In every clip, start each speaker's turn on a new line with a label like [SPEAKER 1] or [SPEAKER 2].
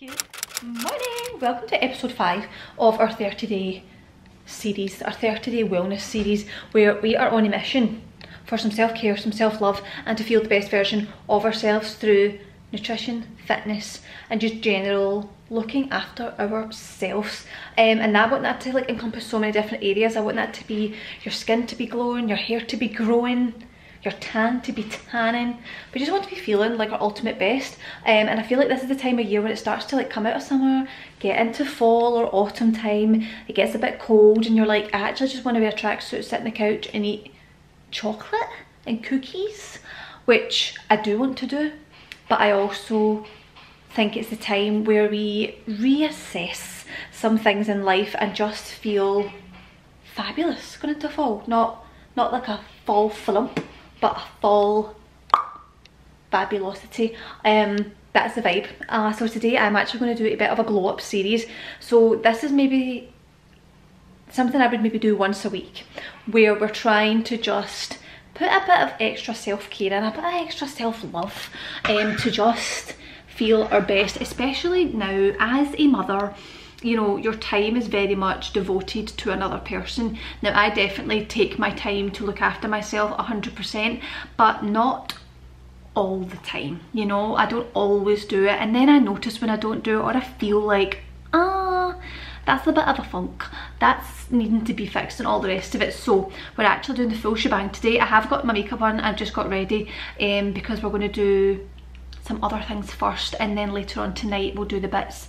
[SPEAKER 1] Good morning! Welcome to episode 5 of our 30-day series, our 30-day wellness series, where we are on a mission for some self-care, some self-love, and to feel the best version of ourselves through nutrition, fitness, and just general looking after ourselves. And I want that to encompass so many different areas. I want that to be your skin to be glowing, your hair to be growing, your tan to be tanning. We just want to be feeling like our ultimate best. And I feel like this is the time of year when it starts to come out of summer, get into fall or autumn time. It gets a bit cold and you're like, I actually just want to wear a tracksuit, sit on the couch and eat chocolate and cookies, which I do want to do. But I also think it's the time where we reassess some things in life and just feel fabulous going into fall. Not like a fall flump, but a fall fabulosity. That's the vibe. So today I'm actually going to do a bit of a glow up series. So this is maybe something I would maybe do once a week, where we're trying to just put a bit of extra self-care and a bit of extra self-love to just feel our best, especially now as a mother. You know, your time is very much devoted to another person. Now, I definitely take my time to look after myself 100%, but not all the time. You know, I don't always do it, and then I notice when I don't do it, or I feel like, that's a bit of a funk, that's needing to be fixed and all the rest of it. So we're actually doing the full shebang today. I have got my makeup on, I've just got ready because we're going to do some other things first, and then later on tonight we'll do the bits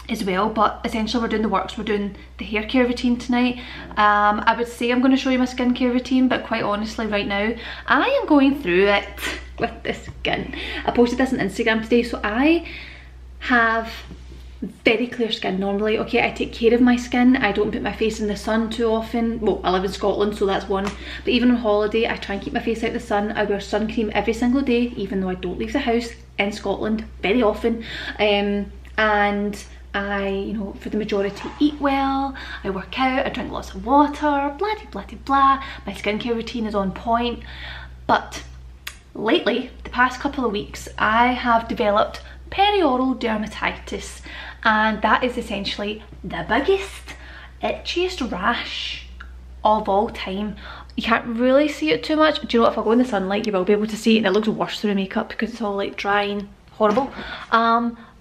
[SPEAKER 1] as well. But essentially we're doing the works. We're doing the hair care routine tonight. I would say I'm going to show you my skincare routine, but quite honestly right now I am going through it with the skin. I posted this on Instagram today. So I have very clear skin normally. Okay, I take care of my skin. I don't put my face in the sun too often. Well, I live in Scotland, so that's one. But even on holiday, I try and keep my face out of the sun. I wear sun cream every single day, even though I don't leave the house in Scotland very often. And I, you know, for the majority eat well, I work out, I drink lots of water, blah de blah de blah. My skincare routine is on point. But lately, the past couple of weeks, I have developed perioral dermatitis, and that is essentially the biggest, itchiest rash of all time. You can't really see it too much. Do you know what, if I go in the sunlight you will be able to see it, and it looks worse through makeup because it's all like dry and horrible.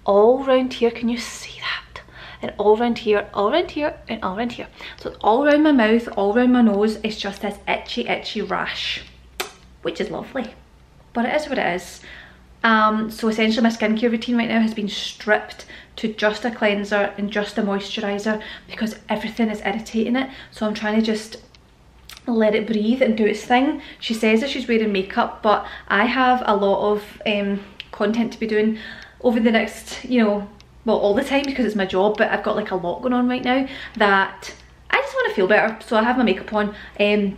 [SPEAKER 1] All around here, can you see that? And all around here, all around here, and all around here. So it's all around my mouth, all around my nose. It's just this itchy rash, which is lovely, but it is what it is. So essentially my skincare routine right now has been stripped to just a cleanser and just a moisturiser because everything is irritating it. So I'm trying to just let it breathe and do its thing. She says that she's wearing makeup, but I have a lot of content to be doing over the next, you know, well, all the time because it's my job, but I've got like a lot going on right now that I just want to feel better. So I have my makeup on,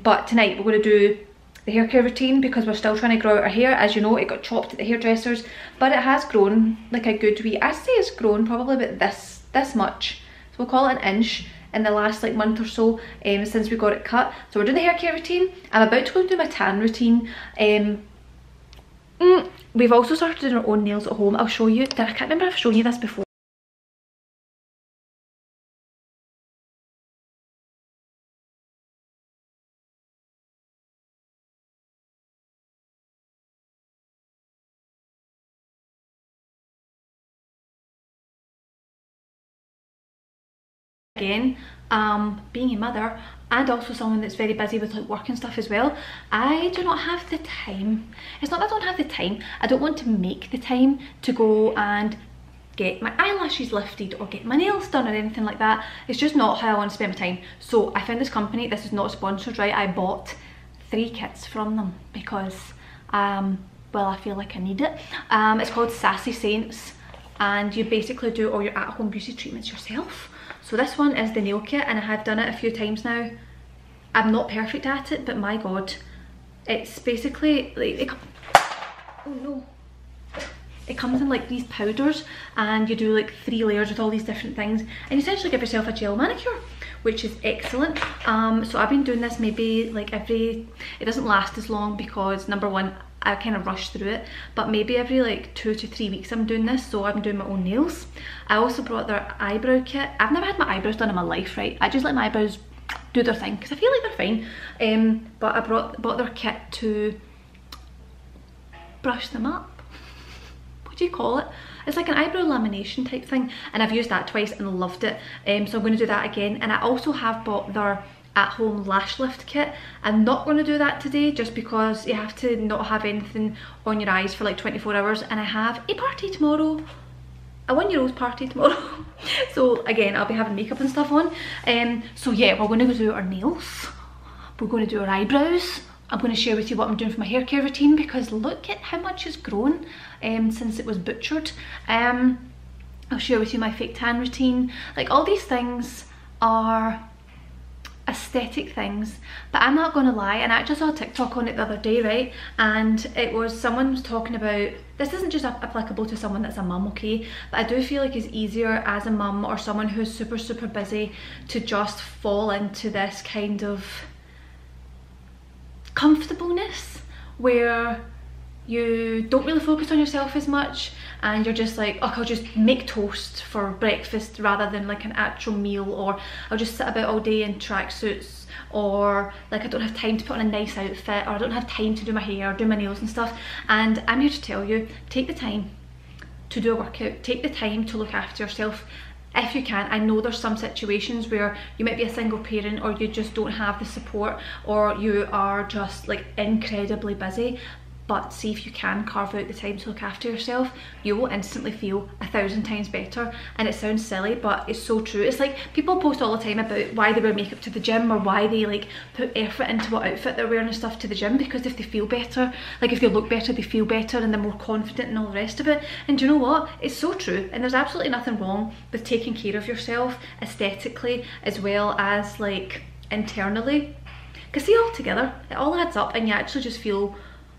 [SPEAKER 1] but tonight we're going to do the hair care routine because we're still trying to grow out our hair. As you know, it got chopped at the hairdressers, but it has grown like a good wee, I'd say it's grown probably about this much, so we'll call it an inch in the last like month or so since we got it cut. So we're doing the hair care routine. I'm about to go and do my tan routine. We've also started doing our own nails at home. I'll show you. I can't remember if I've shown you this before. Again, being a mother and also someone that's very busy with like work and stuff as well, I do not have the time. It's not that I don't have the time, I don't want to make the time to go and get my eyelashes lifted or get my nails done or anything like that. It's just not how I want to spend my time. So I found this company. This is not sponsored, right? I bought 3 kits from them because well, I feel like I need it. It's called Sassy Saints, and you basically do all your at-home beauty treatments yourself. So this one is the nail kit, and I have done it a few times now. I'm not perfect at it, but my god, it's basically like, oh no, it comes in like these powders, and you do like 3 layers with all these different things, and you essentially give yourself a gel manicure, which is excellent. So I've been doing this maybe like it doesn't last as long because number one, I kind of rush through it, but maybe every like 2 to 3 weeks I'm doing this, so I'm doing my own nails. I also brought their eyebrow kit. I've never had my eyebrows done in my life, right? I just let my eyebrows do their thing because I feel like they're fine. But I bought their kit to brush them up. What do you call it? It's like an eyebrow lamination type thing, and I've used that twice and loved it. So I'm going to do that again. And I also have bought their at-home lash lift kit. I'm not going to do that today just because you have to not have anything on your eyes for like 24 hours, and I have a party tomorrow, a 1-year-old's party tomorrow. So again, I'll be having makeup and stuff on. So yeah, we're going to go do our nails, we're going to do our eyebrows. I'm going to share with you what I'm doing for my hair care routine, because look at how much has grown since it was butchered. I'll share with you my fake tan routine. Like, all these things are aesthetic things, but I'm not gonna lie, and I actually saw a TikTok on it the other day, right? And it was, someone was talking about, this isn't just applicable to someone that's a mum, okay, but I do feel like it's easier as a mum or someone who's super busy to just fall into this kind of comfortableness where you don't really focus on yourself as much, and you're just like, oh, I'll just make toast for breakfast rather than like an actual meal, or I'll just sit about all day in tracksuits, or like I don't have time to put on a nice outfit, or I don't have time to do my hair or do my nails and stuff. And I'm here to tell you, take the time to do a workout, take the time to look after yourself if you can. I know there's some situations where you might be a single parent, or you just don't have the support, or you are just like incredibly busy. But see, if you can carve out the time to look after yourself, you will instantly feel 1,000 times better. And it sounds silly, but it's so true. It's like, people post all the time about why they wear makeup to the gym, or why they like put effort into what outfit they're wearing and stuff to the gym, because if they feel better, like if they look better, they feel better and they're more confident and all the rest of it. And do you know what? It's so true. And there's absolutely nothing wrong with taking care of yourself aesthetically as well as like internally. Because see, all together, it all adds up, and you actually just feel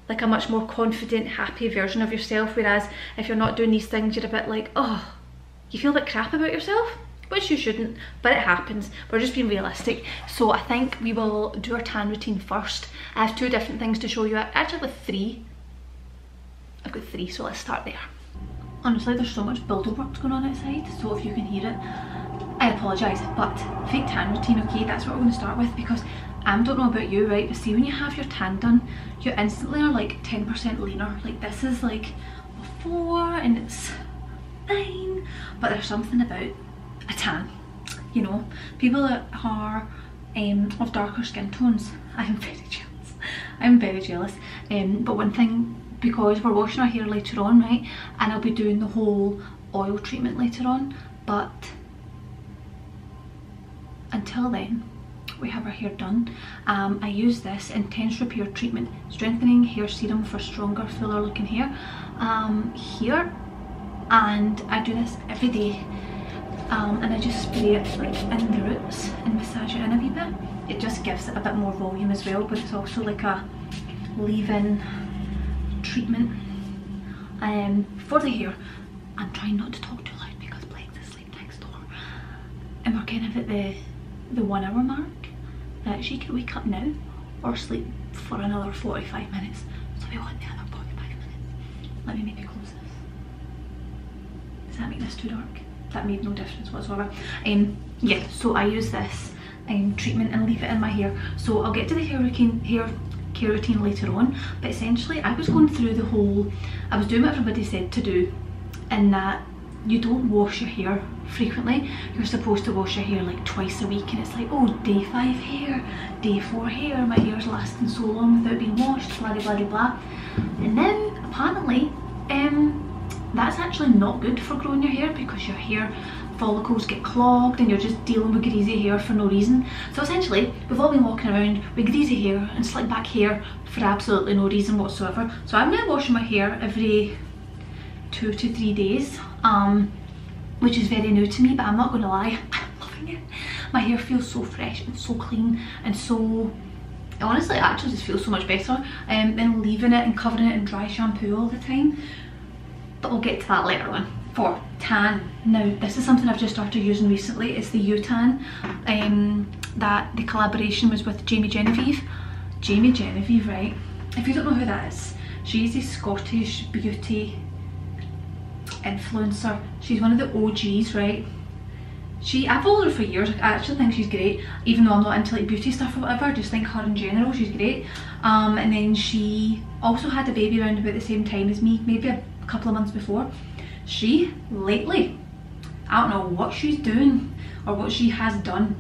[SPEAKER 1] like a much more confident, happy version of yourself. Whereas if you're not doing these things, you're a bit like, oh, you feel a bit crap about yourself, which you shouldn't, but it happens. We're just being realistic. So I think we will do our tan routine first. I have 2 different things to show you. Actually with 3. I've got 3, so let's start there. Honestly, there's so much builder work going on outside, so if you can hear it, I apologise. But fake tan routine, okay, that's what we're going to start with, because I don't know about you, right, but see, when you have your tan done, you instantly are like 10% leaner. Like, this is like a 4 and it's 9, but there's something about a tan, you know. People that are of darker skin tones, I'm very jealous. I'm very jealous. But one thing, because we're washing our hair later on, right, and I'll be doing the whole oil treatment later on, but until then, we have our hair done. I use this intense repair treatment, strengthening hair serum for stronger, fuller looking hair here, and I do this every day. And I just spray it like in the roots and massage it in a wee bit. It just gives it a bit more volume as well, but it's also like a leave-in treatment for the hair. I'm trying not to talk too loud because Blake's asleep next door, and we're kind of at the 1 hour mark. She could wake up now or sleep for another 45 minutes. So we want the other 45 minutes. Let me maybe close this. Does that make this too dark? That made no difference whatsoever. Yeah, so I use this treatment and leave it in my hair. So I'll get to the hair care routine later on, but essentially I was going through the whole, I was doing what everybody said to do, in that you don't wash your hair frequently. You're supposed to wash your hair like twice a week, and it's like, oh, day 5 hair, day 4 hair, my hair's lasting so long without being washed, blah blah blah blah. And then apparently that's actually not good for growing your hair, because your hair follicles get clogged and you're just dealing with greasy hair for no reason. So essentially we've all been walking around with greasy hair and slick back hair for absolutely no reason whatsoever. So I'm now washing my hair every 2 to 3 days, which is very new to me, but I'm not going to lie, I'm loving it. My hair feels so fresh and so clean, and so, honestly, it actually just feels so much better than leaving it and covering it in dry shampoo all the time. But we'll get to that later on. For tan, now this is something I've just started using recently. It's the U-Tan, that the collaboration was with Jamie Genevieve, right? If you don't know who that is, She's a Scottish beauty influencer. She's one of the OGs, right? I've followed her for years. I actually think she's great, even though I'm not into like beauty stuff or whatever. I just think her in general, she's great. And then she also had a baby around about the same time as me, maybe a couple of months before. She lately, I don't know what she's doing or what she has done,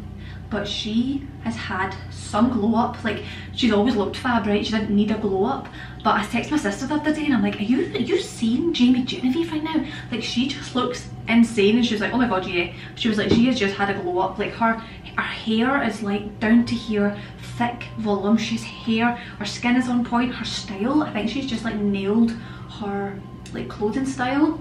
[SPEAKER 1] but she has had some glow up. Like, she's always looked fab, right? She didn't need a glow up. But I texted my sister the other day and I'm like, are you seeing Jamie Genevieve right now? Like, she just looks insane. And she was like, oh my god, yeah. She was like, she has just had a glow up. Like, her hair is like down to here, thick, voluptuous hair. Her skin is on point. Her style, I think she's just like nailed her like clothing style.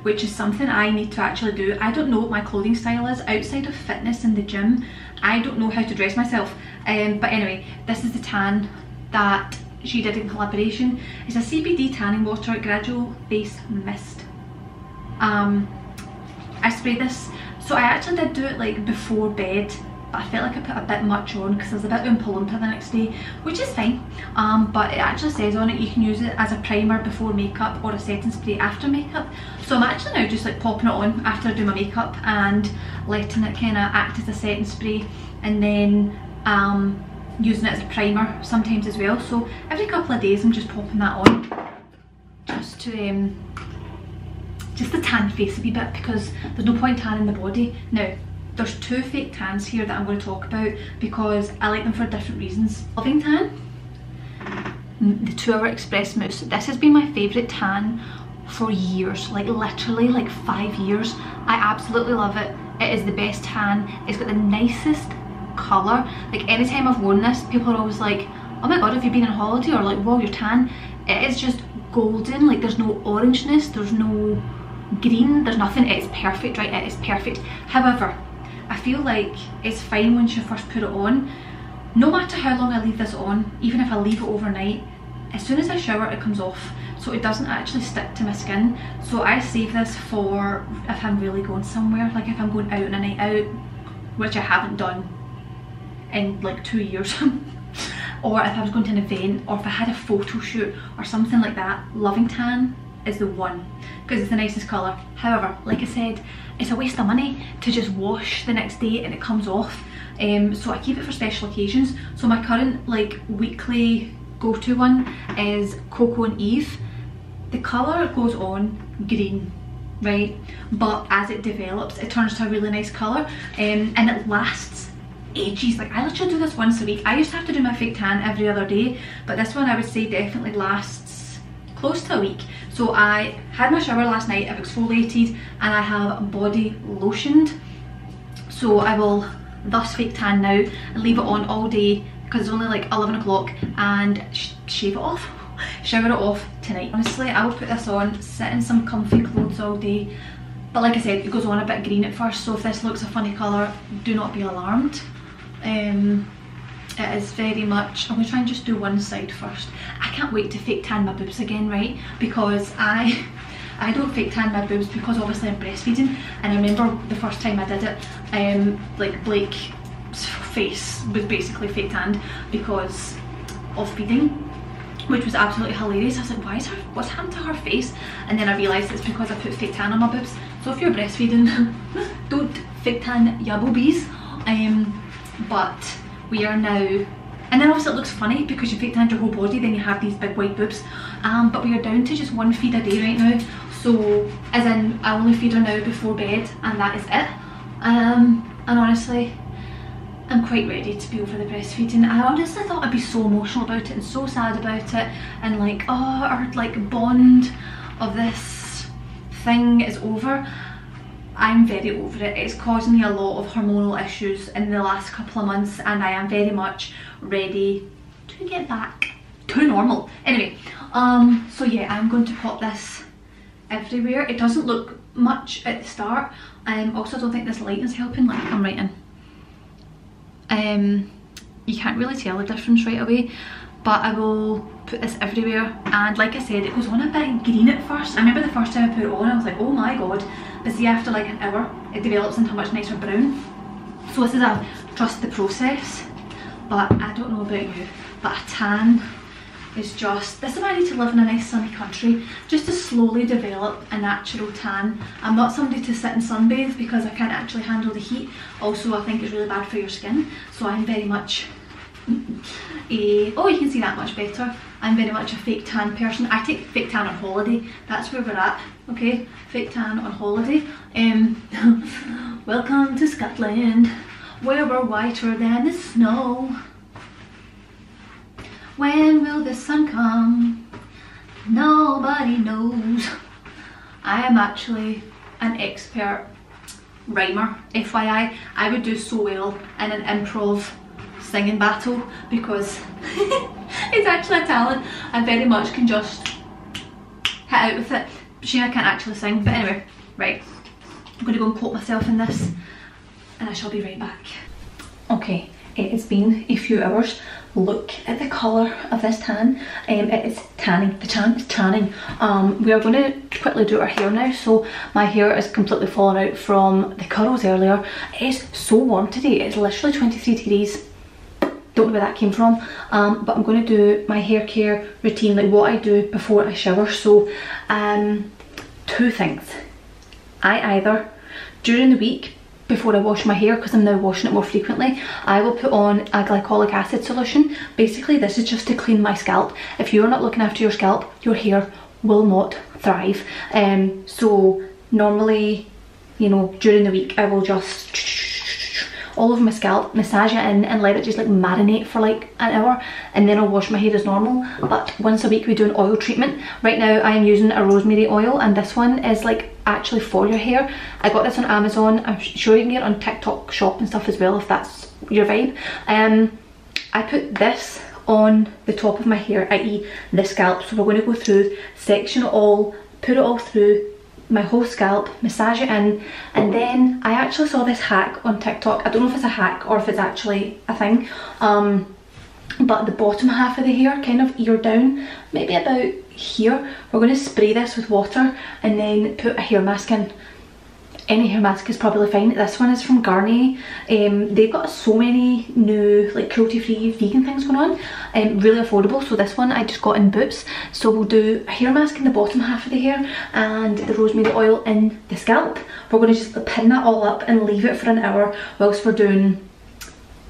[SPEAKER 1] Which is something I need to actually do. I don't know what my clothing style is outside of fitness in the gym. I don't know how to dress myself. But anyway, this is the tan that she did in collaboration. It's a CBD tanning water gradual face mist. I sprayed this, so I actually did do it like before bed, but I felt like I put a bit much on because I was a bit Oompa Loompa the next day, which is fine. But it actually says on it you can use it as a primer before makeup or a setting spray after makeup. So I'm actually now just like popping it on after I do my makeup and letting it kind of act as a setting spray, and then using it as a primer sometimes as well. So every couple of days I'm just popping that on just to just to tan face a wee bit, because there's no point tanning the body. Now, there's two fake tans here that I'm going to talk about because I like them for different reasons. Loving tan, the 2 Hour Express Mousse. This has been my favourite tan for years, like literally like 5 years. I absolutely love it. It is the best tan. It's got the nicest colour. Like, anytime I've worn this, people are always like, oh my god, have you been on holiday? Or like, whoa, you're tan. It is just golden. Like, there's no orangeness, there's no green, there's nothing. It's perfect, right? It is perfect. However, I feel like it's fine once you first put it on. No matter how long I leave this on, even if I leave it overnight, as soon as I shower it comes off, so it doesn't actually stick to my skin. So I save this for if I'm really going somewhere, like if I'm going out on a night out, which I haven't done in like 2 years, or if I was going to an event, or if I had a photo shoot or something like that. Loving Tan is the one because it's the nicest colour. However, like I said, it's a waste of money to just wash the next day and it comes off. So I keep it for special occasions. So my current like weekly go-to one is Coco and Eve. The colour goes on green, right? But as it develops, it turns to a really nice colour, and it lasts ages. Like, I literally do this once a week. I used to have to do my fake tan every other day, but this one I would say definitely lasts close to a week. So I had my shower last night, I've exfoliated, and I have body lotioned. So I will thus fake tan now and leave it on all day because it's only like 11 o'clock, and shave it off, shower it off tonight. Honestly, I will put this on, sit in some comfy clothes all day. But like I said, it goes on a bit green at first, so if this looks a funny colour, do not be alarmed. It is very much, I'm going to try and just do one side first. I can't wait to fake tan my boobs again, right? Because I don't fake tan my boobs because obviously I'm breastfeeding, and I remember the first time I did it, like Blake's face was basically fake tanned because of feeding, which was absolutely hilarious. I was like, what's happened to her face? And then I realised it's because I put fake tan on my boobs. So if you're breastfeeding, don't fake tan your boobies. But we are now, and then obviously it looks funny because you fake tan your whole body, then you have these big white boobs. But we are down to just 1 feed a day right now. So as in, I only feed her now before bed, and that is it. And honestly, I'm quite ready to be over the breastfeeding. I honestly thought I'd be so emotional about it and so sad about it, and like, oh, our like bond of this thing is over. I'm very over it. It's causing me a lot of hormonal issues in the last couple of months, and I am very much ready to get back to normal. Anyway, so yeah, I'm going to pop this everywhere. It doesn't look much at the start. Also, I don't think this lighting is helping. Like, I'm writing. You can't really tell the difference right away, but I will put this everywhere. And like I said, it goes on a bit green at first. I remember the first time I put it on, I was like, oh my god. But see, after like an hour, it develops into a much nicer brown. So this is a trust the process. But I don't know about you, but a tan is just, this is why I need to live in a nice sunny country, just to slowly develop a natural tan. I'm not somebody to sit and sunbathe because I can't actually handle the heat. Also, I think it's really bad for your skin, so I'm very much oh, you can see that much better. I'm very much a fake tan person. I take fake tan on holiday. That's where we're at, okay? Fake tan on holiday. Welcome to Scotland, where we're whiter than the snow. When will the sun come? Nobody knows. I am actually an expert rhymer, FYI. I would do so well in an improv singing battle because it's actually a talent. I very much can just hit out with it. Shame I can't actually sing, but anyway, right. I'm going to go and coat myself in this and I shall be right back. Okay, it has been a few hours. Look at the colour of this tan. It is tanning. The tan is tanning. We are going to quickly do our hair now. So my hair is completely fallen out from the curls earlier. It is so warm today. It's literally 23 degrees. Don't know where that came from. But I'm going to do my hair care routine, like what I do before I shower. So two things. I either, during the week, before I wash my hair, because I'm now washing it more frequently, I will put on a glycolic acid solution. Basically, this is just to clean my scalp. If you're not looking after your scalp, your hair will not thrive. So normally, you know, during the week, I will just all over my scalp, massage it in and let it just like marinate for like an hour, and then I'll wash my hair as normal. But once a week we do an oil treatment. Right now I am using a rosemary oil, and this one is like actually for your hair. I got this on Amazon. I'm sure you can get it on TikTok shop and stuff as well if that's your vibe. I put this on the top of my hair, i.e. the scalp. So we're going to go through, section it all, put it all through my whole scalp, massage it in, and then I actually saw this hack on TikTok. I don't know if it's a hack or if it's actually a thing, but the bottom half of the hair, kind of ear down, maybe about here, we're going to spray this with water and then put a hair mask in. Any hair mask is probably fine. This one is from Garnier. They've got so many new like cruelty free vegan things going on, really affordable. So this one I just got in Boots. So we'll do a hair mask in the bottom half of the hair and the rosemary oil in the scalp. We're going to just pin that all up and leave it for an hour whilst we're doing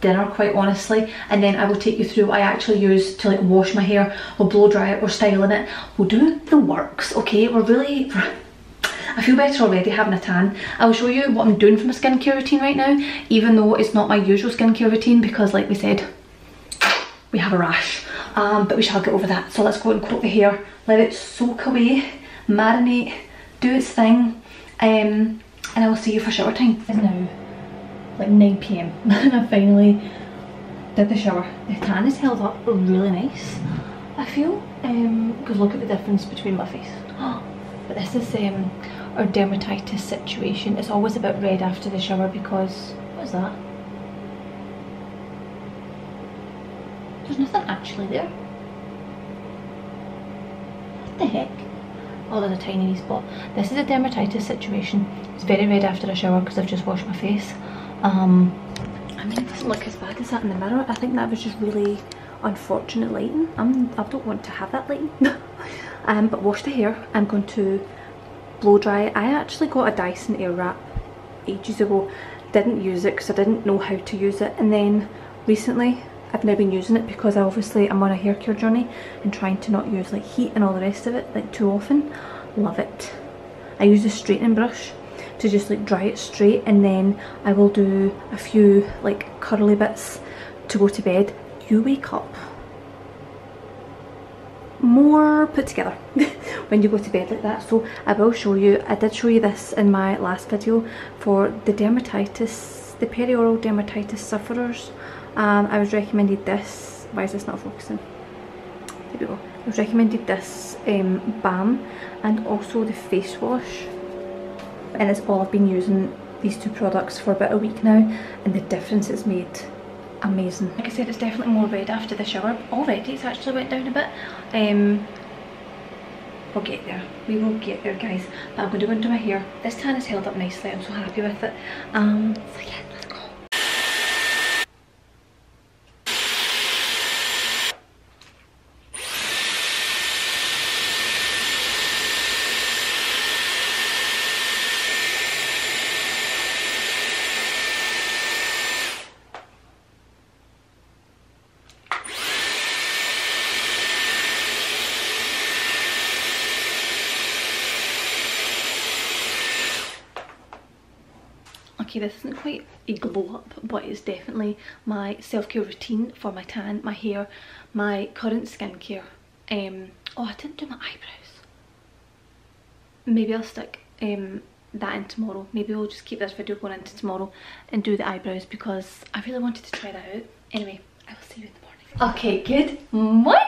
[SPEAKER 1] dinner, quite honestly. And then I will take you through what I actually use to like wash my hair. We'll blow dry it, we're styling it, we'll do the works, okay? I feel better already having a tan. I'll show you what I'm doing for my skincare routine right now, even though it's not my usual skincare routine because, like we said, we have a rash. But we shall get over that. So let's go and coat the hair, let it soak away, marinate, do its thing, and I will see you for shower time. It's now like 9 PM and I finally did the shower. The tan is held up really nice, I feel, because look at the difference between my face. But this is our dermatitis situation. It's always a bit red after the shower because, what is that? There's nothing actually there. What the heck? Oh, there's a tiny wee spot. This is a dermatitis situation. It's very red after a shower because I've just washed my face. I mean, it doesn't look as bad as that in the mirror. I think that was just really unfortunate lighting. I don't want to have that lighting. But wash the hair. I'm going to blow dry it. I actually got a Dyson Airwrap ages ago. Didn't use it because I didn't know how to use it, and then recently I've now been using it because obviously I'm on a hair care journey and trying to not use like heat and all the rest of it like too often. Love it. I use a straightening brush to just like dry it straight, and then I will do a few like curly bits to go to bed. You wake up more put together when you go to bed like that. So I will show you, I did show you this in my last video for the dermatitis, the perioral dermatitis sufferers. I was recommended this, why is this not focusing? There we go. I was recommended this balm and also the face wash, and it's all I've been using, these two products, for about a week now, and the difference it's made, amazing. Like I said, it's definitely more red after the shower. Already it's actually went down a bit. We'll get there. We will get there, guys. But I'm going to go into my hair. This tan is held up nicely. I'm so happy with it. So yeah, let's go. Okay, this isn't quite a glow up, but it's definitely my self-care routine for my tan, my hair, my current skincare. Oh, I didn't do my eyebrows. Maybe I'll stick that in tomorrow. Maybe we'll just keep this video going into tomorrow and do the eyebrows because I really wanted to try that out. Anyway, I will see you in the morning. Okay, good morning.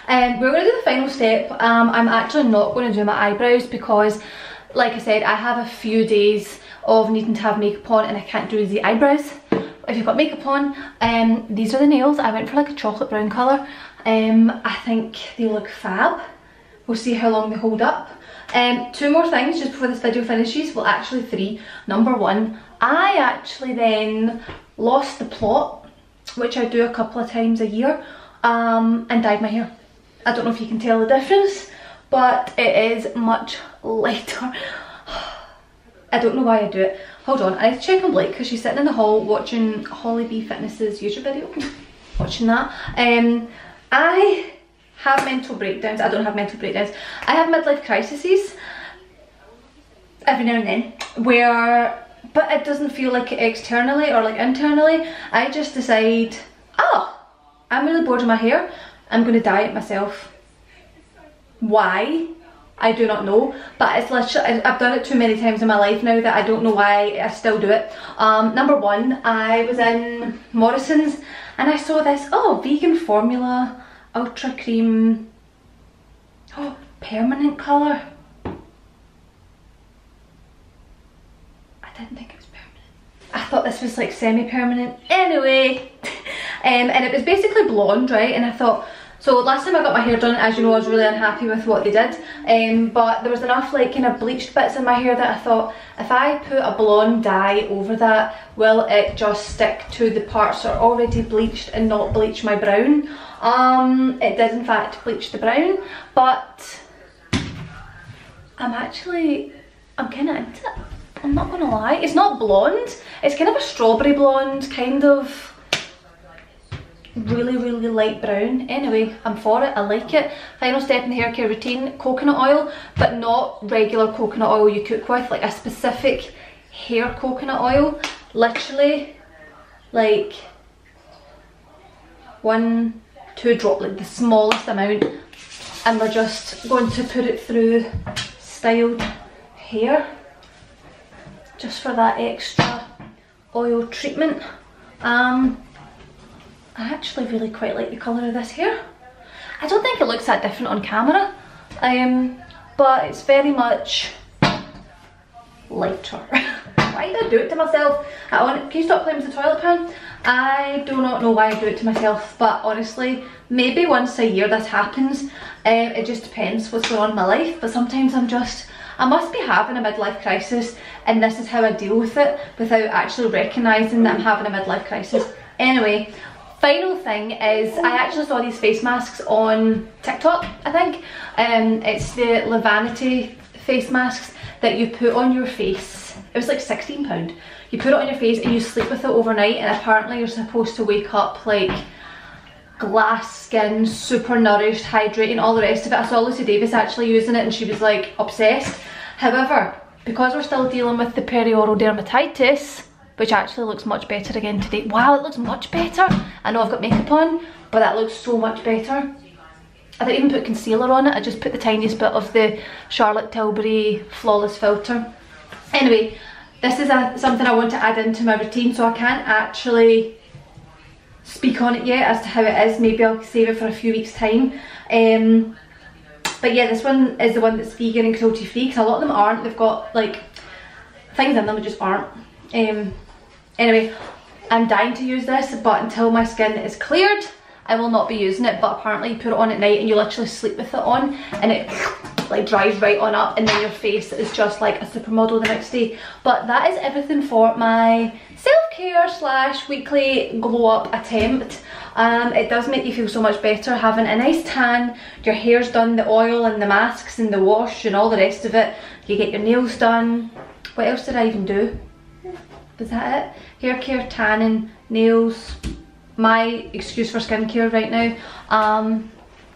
[SPEAKER 1] We're going to do the final step. I'm actually not going to do my eyebrows because, like I said, I have a few days of needing to have makeup on and I can't do the eyebrows if you've got makeup on. These are the nails. I went for like a chocolate brown colour. I think they look fab. We'll see how long they hold up. 2 more things just before this video finishes. Well, actually 3. Number 1, I actually then lost the plot, which I do a couple of times a year, and dyed my hair. I don't know if you can tell the difference, but it is much lighter. I don't know why I do it. Hold on, I need to check on Blake because she's sitting in the hall watching Holly B Fitness's YouTube video. Watching that. I have mental breakdowns. I don't have mental breakdowns. I have midlife crises every now and then but it doesn't feel like it externally or like internally. I just decide, oh, I'm really bored of my hair. I'm going to dye it myself. Why? I do not know, but it's literally, I've done it too many times in my life now that I don't know why I still do it. Number 1, I was in Morrison's and I saw this, oh, vegan formula, ultra cream, oh, permanent colour. I didn't think it was permanent. I thought this was like semi-permanent. Anyway, and it was basically blonde, right? And I thought, so last time I got my hair done, as you know, I was really unhappy with what they did, but there was enough like kind of bleached bits in my hair that I thought, if I put a blonde dye over that, will it just stick to the parts that are already bleached and not bleach my brown? It did in fact bleach the brown, but I'm kind of into it. I'm not gonna lie. It's not blonde, it's kind of a strawberry blonde, kind of really light brown. Anyway, I'm for it, I like it. Final step in the hair care routine, coconut oil, but not regular coconut oil you cook with, like a specific hair coconut oil. Literally like 1-2 drops, like the smallest amount, and we're just going to put it through styled hair just for that extra oil treatment. I actually really quite like the colour of this hair. I don't think it looks that different on camera, but it's very much lighter. Why did I do it to myself? Can you stop playing with the toilet pan? I do not know why I do it to myself, but honestly, maybe once a year this happens. It just depends what's going on in my life, but sometimes I must be having a midlife crisis and this is how I deal with it without actually recognising that I'm having a midlife crisis. Anyway, final thing is, I actually saw these face masks on TikTok, I think. It's the Levanity face masks that you put on your face. It was like £16. You put it on your face and you sleep with it overnight, and apparently you're supposed to wake up like glass skin, super nourished, hydrating, all the rest of it. I saw Lucy Davis actually using it and she was like obsessed. However, because we're still dealing with the perioral dermatitis, which actually looks much better again today. Wow, it looks much better. I know I've got makeup on, but that looks so much better. I didn't even put concealer on it, I just put the tiniest bit of the Charlotte Tilbury Flawless Filter. Anyway, this is something I want to add into my routine, so I can't actually speak on it yet as to how it is. Maybe I'll save it for a few weeks time. But yeah, this one is the one that's vegan and cruelty free, because a lot of them aren't. They've got like things in them that just aren't. Anyway, I'm dying to use this, but until my skin is cleared, I will not be using it. But apparently you put it on at night and you literally sleep with it on and it like dries right on up, and then your face is just like a supermodel the next day. But that is everything for my self-care / weekly glow up attempt. It does make you feel so much better having a nice tan, your hair's done, the oil and the masks and the wash and all the rest of it. You get your nails done. What else did I even do? Was that it? Hair care, tanning, nails, my excuse for skincare right now.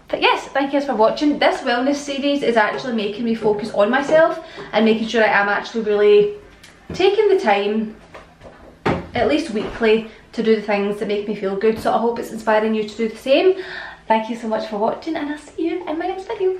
[SPEAKER 1] But yes, thank you guys for watching. This wellness series is actually making me focus on myself and making sure I am actually really taking the time, at least weekly, to do the things that make me feel good. So I hope it's inspiring you to do the same. Thank you so much for watching, and I'll see you in my next video.